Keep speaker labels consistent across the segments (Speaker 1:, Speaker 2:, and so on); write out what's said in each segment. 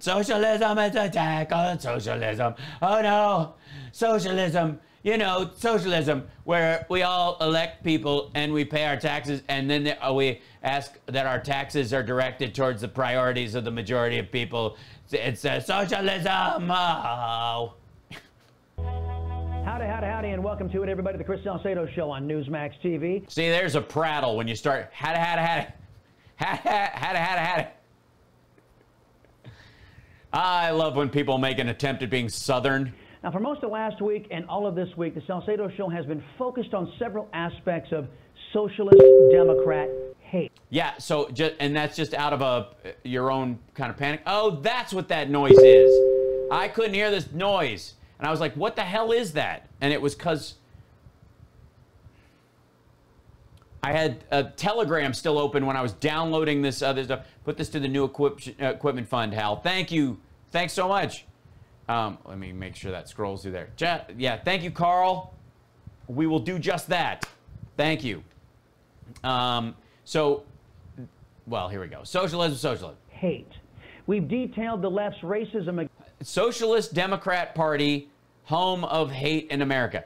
Speaker 1: Socialism is an attack on socialism. Oh no, socialism. You know, socialism, where we all elect people and we pay our taxes, and then we ask that our taxes are directed towards the priorities of the majority of people. It's socialism. Oh.
Speaker 2: Howdy, and welcome to it, everybody. The Chris Salcedo Show on Newsmax TV.
Speaker 1: See, there's a prattle when you start. Howdy. I love when people make an attempt at being Southern.
Speaker 2: Now, for most of last week and all of this week, the Salcedo Show has been focused on several aspects of socialist Democrat hate.
Speaker 1: Yeah, so and that's just out of your own kind of panic. Oh, that's what that noise is. I couldn't hear this noise, and I was like, "What the hell is that?" And it was because I had a Telegram still open when I was downloading this other stuff. Put this to the new equipment fund, Hal. Thank you. Thanks so much. Let me make sure that scrolls through there. Yeah, thank you, Carl. We will do just that. Thank you. So, well, here we go. Socialism.
Speaker 2: Hate. We've detailed the left's racism.
Speaker 1: Socialist Democrat Party, home of hate in America.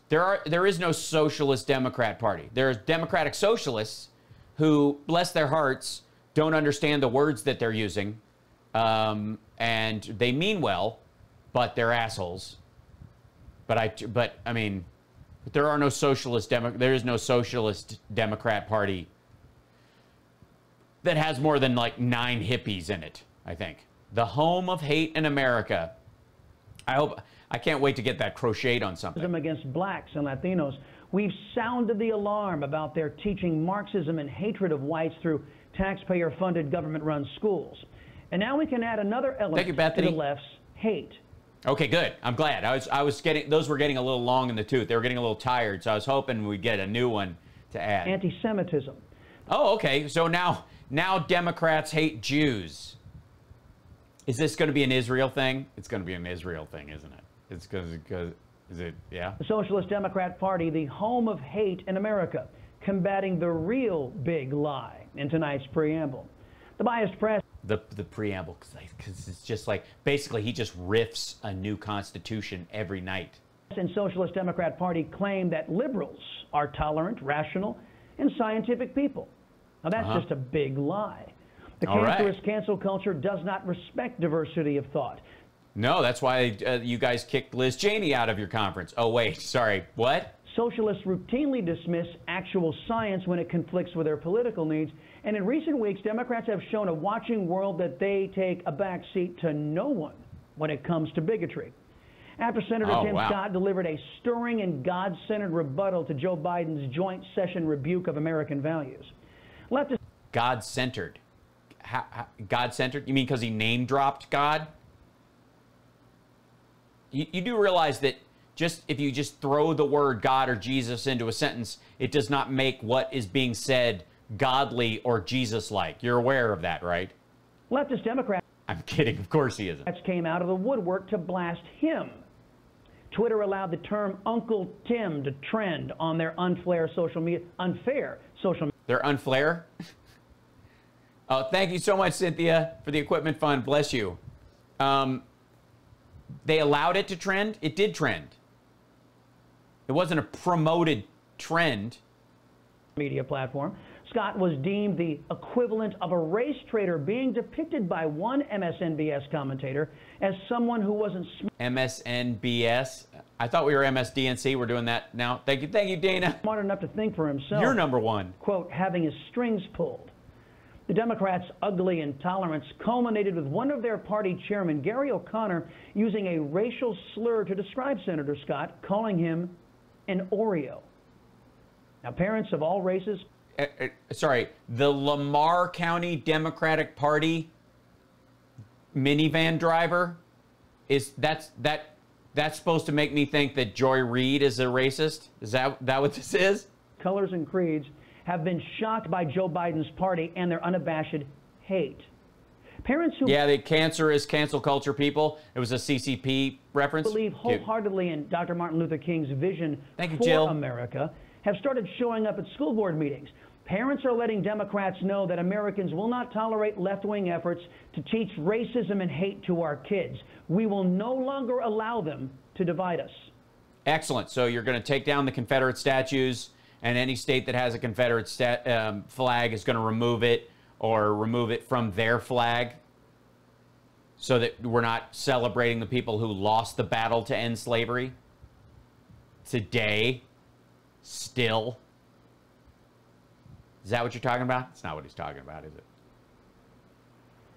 Speaker 1: There is no Socialist Democrat Party. There's Democratic Socialists who, bless their hearts, don't understand the words that they're using, and they mean well, but they're assholes. But I mean, there are no there is no Socialist Democrat Party that has more than like 9 hippies in it, I think. The home of hate in America. I can't wait to get that crocheted on something.
Speaker 2: Against blacks and Latinos. We've sounded the alarm about their teaching Marxism and hatred of whites through taxpayer-funded government-run schools. And now we can add another element to the left's hate.
Speaker 1: Okay, good. I'm glad. Those were getting a little long in the tooth. They were getting a little tired, so I was hoping we'd get a new one to add.
Speaker 2: Anti-Semitism.
Speaker 1: Oh, okay. So now Democrats hate Jews. Is this going to be an Israel thing? It's going to be an Israel thing, isn't it? It's because is it? Yeah.
Speaker 2: The Socialist Democrat Party, the home of hate in America, combating the real big lie in tonight's preamble. The biased press.
Speaker 1: The preamble, because it's just like, basically he just riffs a new constitution every night.
Speaker 2: And Socialist Democrat Party claim that liberals are tolerant, rational, and scientific people. Now that's just a big lie. The cancerous cancel culture does not respect diversity of thought.
Speaker 1: No, that's why you guys kicked Liz Cheney out of your conference. Oh, wait, sorry, what?
Speaker 2: Socialists routinely dismiss actual science when it conflicts with their political needs. And in recent weeks, Democrats have shown a watching world that they take a back seat to no one when it comes to bigotry. After Senator Tim Scott delivered a stirring and God-centered rebuttal to Joe Biden's joint session rebuke of American values.
Speaker 1: God-centered? God-centered? You mean because he name-dropped God? You do realize that if you just throw the word God or Jesus into a sentence, it does not make what is being said godly or Jesus-like. You're aware of that, right?
Speaker 2: Leftist Democrats.
Speaker 1: I'm kidding. Of course he isn't.
Speaker 2: Came out of the woodwork to blast him. Twitter allowed the term Uncle Tim to trend on their unfair social media.
Speaker 1: They're unfair? Oh, thank you so much, Cynthia, for the equipment fund. Bless you. They allowed it to trend. It did trend. It wasn't a promoted trend.
Speaker 2: Media platform. Scott was deemed the equivalent of a race traitor, being depicted by one MSNBS commentator as someone who wasn't
Speaker 1: MSNBS? I thought we were MSDNC. We're doing that now. Thank you, Dana.
Speaker 2: Smart enough to think for himself.
Speaker 1: You're number one.
Speaker 2: Quote, having his strings pulled. The Democrats' ugly intolerance culminated with one of their party chairman, Gary O'Connor, using a racial slur to describe Senator Scott, calling him an Oreo. Now, parents of all races...
Speaker 1: sorry, the Lamar County Democratic Party minivan driver, that's supposed to make me think that Joy Reid is a racist? Is that what this is?
Speaker 2: Colors and creeds have been shocked by Joe Biden's party and their unabashed hate. Parents who...
Speaker 1: Yeah, the cancerous cancel culture people. It was a CCP reference.
Speaker 2: ...believe wholeheartedly in Dr. Martin Luther King's vision for America have started showing up at school board meetings. Parents are letting Democrats know that Americans will not tolerate left-wing efforts to teach racism and hate to our kids. We will no longer allow them to divide us.
Speaker 1: Excellent. So you're going to take down the Confederate statues, and any state that has a Confederate flag is going to remove it or remove it from their flag so that we're not celebrating the people who lost the battle to end slavery today, still. Is that what you're talking about? It's not what he's talking about, is it?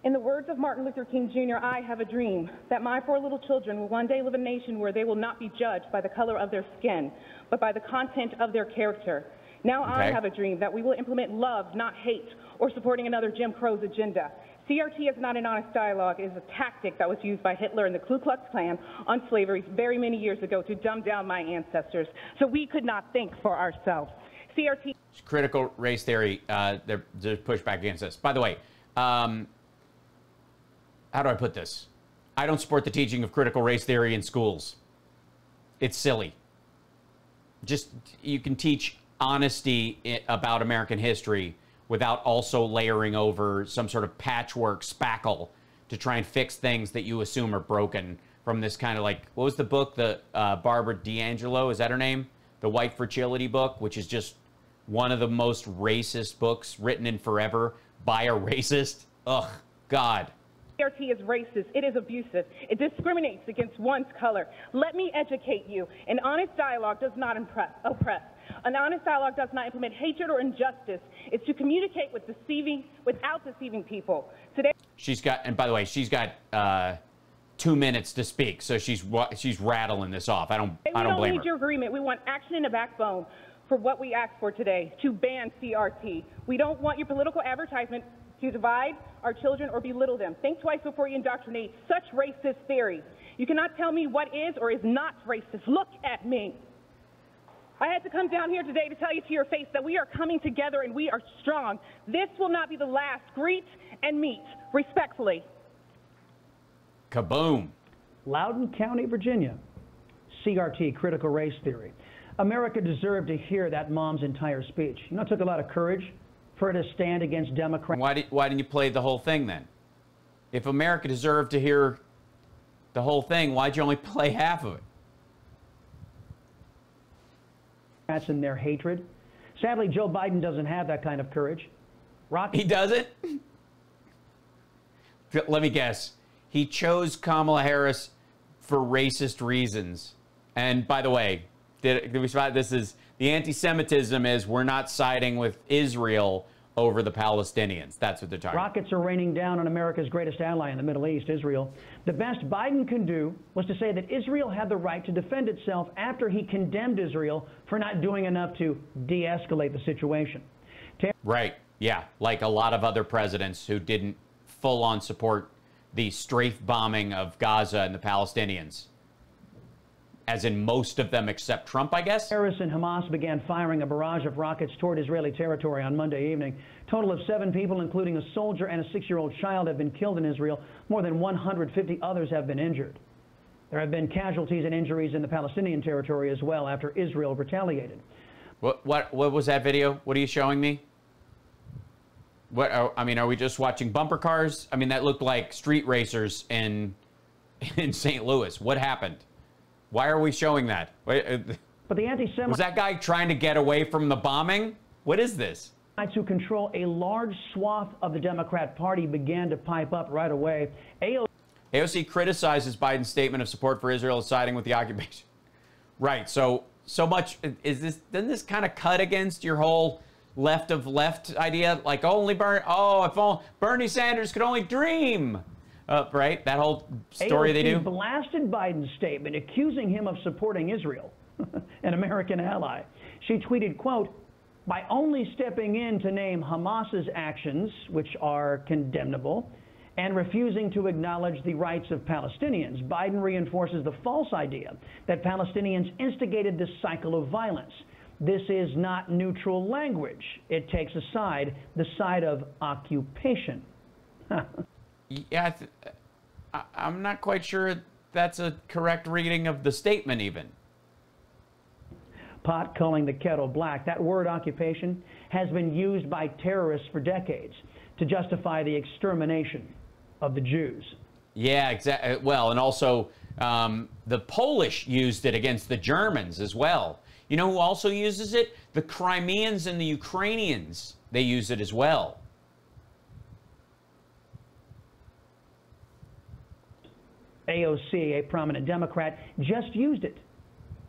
Speaker 3: In the words of Martin Luther King Jr., I have a dream that my 4 little children will one day live in a nation where they will not be judged by the color of their skin, but by the content of their character. Now I have a dream that we will implement love, not hate, or supporting another Jim Crow's agenda. CRT is not an honest dialogue. It is a tactic that was used by Hitler and the Ku Klux Klan on slavery very many years ago to dumb down my ancestors, so we could not think for ourselves. CRT...
Speaker 1: Critical race theory, there's pushback against this. By the way, how do I put this? I don't support the teaching of critical race theory in schools. It's silly. Just, you can teach honesty about American history without also layering over some sort of patchwork spackle to try and fix things that you assume are broken from this kind of like, what was the book? The Barbara D'Angelo, is that her name? The White Fragility book, which is just one of the most racist books written in forever by a racist. Ugh, God.
Speaker 3: CRT is racist. It is abusive. It discriminates against one's color. Let me educate you. An honest dialogue does not oppress. An honest dialogue does not implement hatred or injustice. It's to communicate without deceiving people. Today,
Speaker 1: she's got, and by the way, she's got 2 minutes to speak, so she's rattling this off. I don't blame her.
Speaker 3: We don't need your agreement. We want action and a backbone for what we asked for today, to ban CRT. We don't want your political advertisement to divide our children or belittle them. Think twice before you indoctrinate such racist theory. You cannot tell me what is or is not racist. Look at me. I had to come down here today to tell you to your face that we are coming together and we are strong. This will not be the last. Greet and meet respectfully.
Speaker 1: Kaboom.
Speaker 2: Loudoun County, Virginia. CRT, critical race theory. America deserved to hear that mom's entire speech. You know, it took a lot of courage for her to stand against Democrats.
Speaker 1: Why didn't you play the whole thing then? If America deserved to hear the whole thing, why'd you only play half of it?
Speaker 2: That's in their hatred. Sadly, Joe Biden doesn't have that kind of courage.
Speaker 1: He doesn't? Let me guess. He chose Kamala Harris for racist reasons. And by the way, did we spot this? Is the anti-Semitism is we're not siding with Israel over the Palestinians. That's what they're talking about.
Speaker 2: Rockets are raining down on America's greatest ally in the Middle East, Israel. The best Biden can do was to say that Israel had the right to defend itself after he condemned Israel for not doing enough to de-escalate the situation.
Speaker 1: Right. Yeah. Like a lot of other presidents who didn't full-on support the strafe bombing of Gaza and the Palestinians. As in most of them except Trump, I guess?
Speaker 2: Terrorists and Hamas began firing a barrage of rockets toward Israeli territory on Monday evening. A total of 7 people, including a soldier and a 6-year-old child, have been killed in Israel. More than 150 others have been injured. There have been casualties and injuries in the Palestinian territory as well after Israel retaliated.
Speaker 1: What was that video? What are you showing me? I mean, are we just watching bumper cars? I mean, that looked like street racers in St. Louis. What happened? Why are we showing that?
Speaker 2: But the anti-Semites...
Speaker 1: Was that guy trying to get away from the bombing? What is this?
Speaker 2: ...who control a large swath of the Democrat Party began to pipe up right away.
Speaker 1: AOC criticizes Biden's statement of support for Israel siding with the occupation. Right, so much... doesn't this kind of cut against your whole left of left idea? Like, if Bernie Sanders could only dream... right? That whole story they do?
Speaker 2: Blasted Biden's statement accusing him of supporting Israel, an American ally. She tweeted, quote, by only stepping in to name Hamas's actions, which are condemnable, and refusing to acknowledge the rights of Palestinians, Biden reinforces the false idea that Palestinians instigated this cycle of violence. This is not neutral language. It takes a side, the side of occupation.
Speaker 1: Yeah, I'm not quite sure that's a correct reading of the statement even.
Speaker 2: Pot calling the kettle black. That word occupation has been used by terrorists for decades to justify the extermination of the Jews.
Speaker 1: Yeah, exactly. Well, and also the Polish used it against the Germans as well. You know who also uses it? The Crimeans and the Ukrainians. They use it as well.
Speaker 2: AOC, a prominent Democrat, just used it.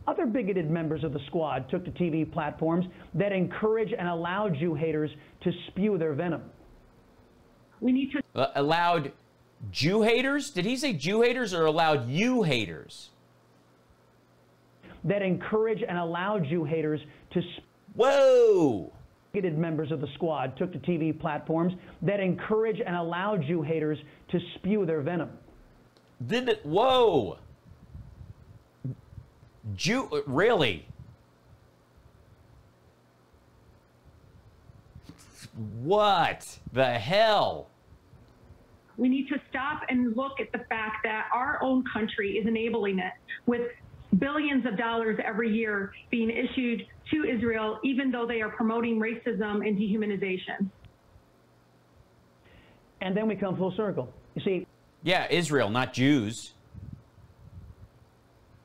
Speaker 2: Other bigoted members of the squad took to TV platforms that encourage and allow Jew haters to spew their venom.
Speaker 3: We need to
Speaker 1: Allowed Jew haters? Did he say Jew haters or allowed you haters?
Speaker 2: That encourage and allow Jew haters to
Speaker 1: Whoa!
Speaker 2: bigoted members of the squad took to TV platforms that encourage and allow Jew haters to spew their venom.
Speaker 1: Did it? Whoa! Jew, really? What the hell?
Speaker 3: We need to stop and look at the fact that our own country is enabling it with billions of dollars every year being issued to Israel, even though they are promoting racism and dehumanization.
Speaker 2: And then we come full circle. You see,
Speaker 1: Yeah, Israel, not Jews.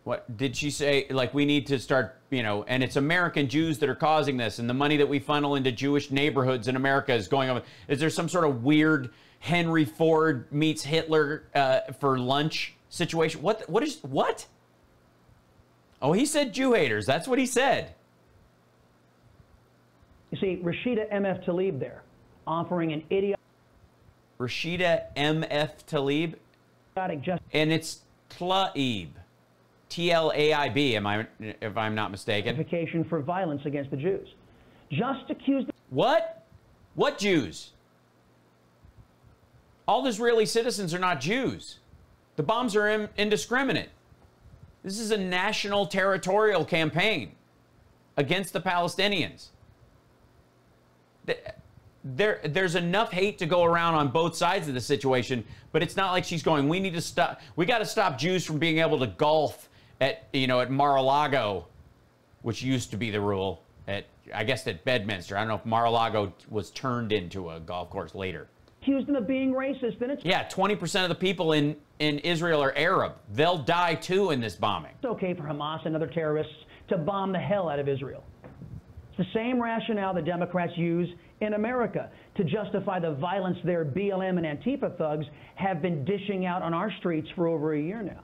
Speaker 1: What did she say? Like, we need to start, you know, and it's American Jews that are causing this, and the money that we funnel into Jewish neighborhoods in America is going on. Is there some sort of weird Henry Ford meets Hitler for lunch situation? What? Oh, he said Jew haters. That's what he said.
Speaker 2: You see, Rashida M.F. Tlaib there, offering an
Speaker 1: Rashida M.F. Tlaib?
Speaker 2: idiotic
Speaker 1: And it's Tlaib. T-L-A-I-B, if I'm not mistaken.
Speaker 2: justification for violence against the Jews. Just accused
Speaker 1: What? What Jews? All Israeli citizens are not Jews. The bombs are indiscriminate. This is a national territorial campaign against the Palestinians. There's enough hate to go around on both sides of the situation, but it's not like she's going, we got to stop Jews from being able to golf at Mar-a-Lago, which used to be the rule I guess at Bedminster. I don't know if Mar-a-Lago was turned into a golf course later.
Speaker 2: accused them of being racist, then it's
Speaker 1: Yeah, 20% of the people in Israel are Arab. They'll die too in this bombing.
Speaker 2: okay for Hamas and other terrorists to bomb the hell out of Israel. It's the same rationale the Democrats use in America to justify the violence their BLM and Antifa thugs have been dishing out on our streets for over a year now.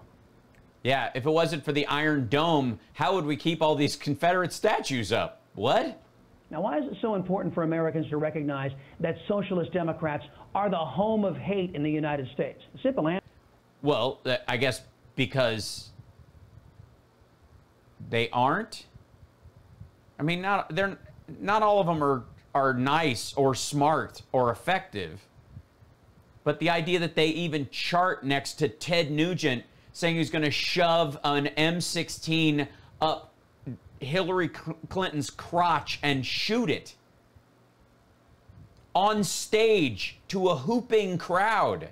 Speaker 1: Yeah, if it wasn't for the Iron Dome, how would we keep all these Confederate statues up? What?
Speaker 2: Now, why is it so important for Americans to recognize that socialist Democrats are the home of hate in the United States? The simple answer.
Speaker 1: Well, I guess because they aren't. I mean, not all of them are nice or smart or effective. But the idea that they even chart next to Ted Nugent saying he's going to shove an M16 up Hillary Clinton's crotch and shoot it on stage to a hooping crowd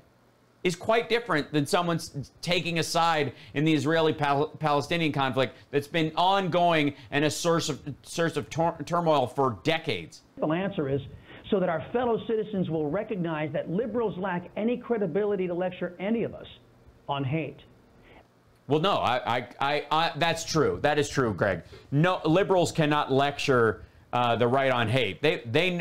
Speaker 1: is quite different than someone's taking a side in the Israeli-Palestinian conflict that's been ongoing and a source of turmoil for decades.
Speaker 2: The simple answer is so that our fellow citizens will recognize that liberals lack any credibility to lecture any of us on hate.
Speaker 1: Well, no, that's true. That is true, Greg. No, liberals cannot lecture the right on hate.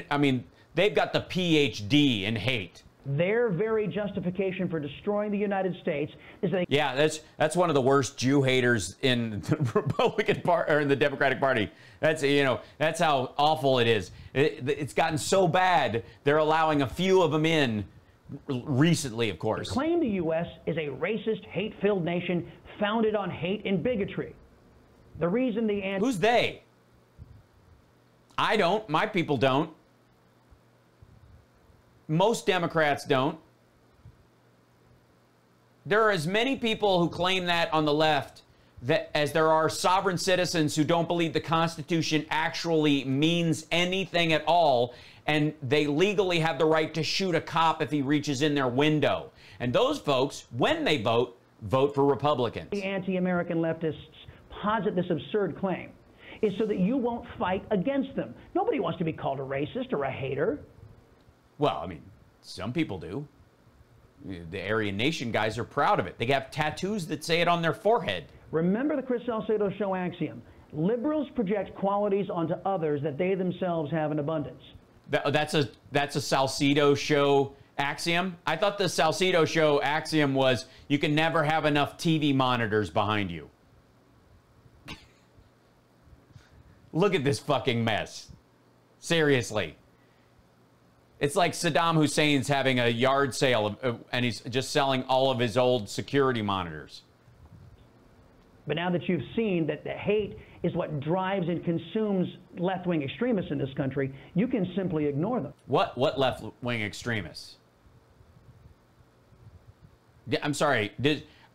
Speaker 1: I mean, they've got the PhD in hate.
Speaker 2: Their very justification for destroying the United States is that
Speaker 1: Yeah, that's one of the worst Jew haters in the Republican Party or in the Democratic Party. That's how awful it is. It's gotten so bad they're allowing a few of them in recently, of course.
Speaker 2: claim the U.S. is a racist, hate-filled nation founded on hate and bigotry. The reason the
Speaker 1: Who's they? I don't. My people don't. Most Democrats don't. There are as many people who claim that on the left as there are sovereign citizens who don't believe the Constitution actually means anything at all, and they legally have the right to shoot a cop if he reaches in their window. And those folks, when they vote for Republicans.
Speaker 2: the anti-American leftists posit this absurd claim. is so that you won't fight against them. Nobody wants to be called a racist or a hater.
Speaker 1: Well, I mean, some people do. The Aryan Nation guys are proud of it. They have tattoos that say it on their forehead.
Speaker 2: Remember the Chris Salcedo show axiom. Liberals project qualities onto others that they themselves have in abundance.
Speaker 1: That's a Salcedo show axiom? I thought the Salcedo show axiom was you can never have enough TV monitors behind you. Look at this fucking mess. Seriously. It's like Saddam Hussein's having a yard sale and he's just selling all of his old security monitors.
Speaker 2: But now that you've seen that the hate is what drives and consumes left-wing extremists in this country, you can simply ignore them.
Speaker 1: What left-wing extremists? I'm sorry,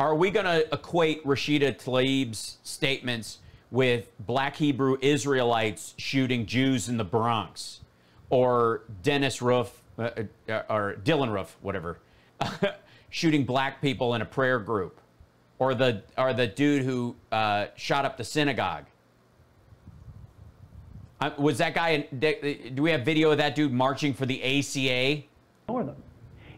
Speaker 1: are we going to equate Rashida Tlaib's statements with black Hebrew Israelites shooting Jews in the Bronx? Or Dennis Roof, or Dylan Roof, whatever, shooting black people in a prayer group? Or the dude who shot up the synagogue? Was that guy, do we have video of that dude marching for the ACA?
Speaker 2: Ignore them.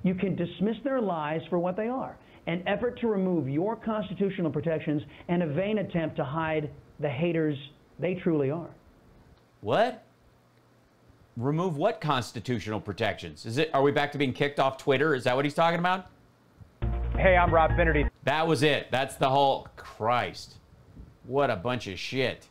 Speaker 2: You can dismiss their lies for what they are, an effort to remove your constitutional protections and a vain attempt to hide the haters they truly are.
Speaker 1: What? Remove what constitutional protections? Are we back to being kicked off Twitter? Is that what he's talking about?
Speaker 4: Hey, I'm Rob Finnerty.
Speaker 1: That was it. That's the whole... Christ. What a bunch of shit.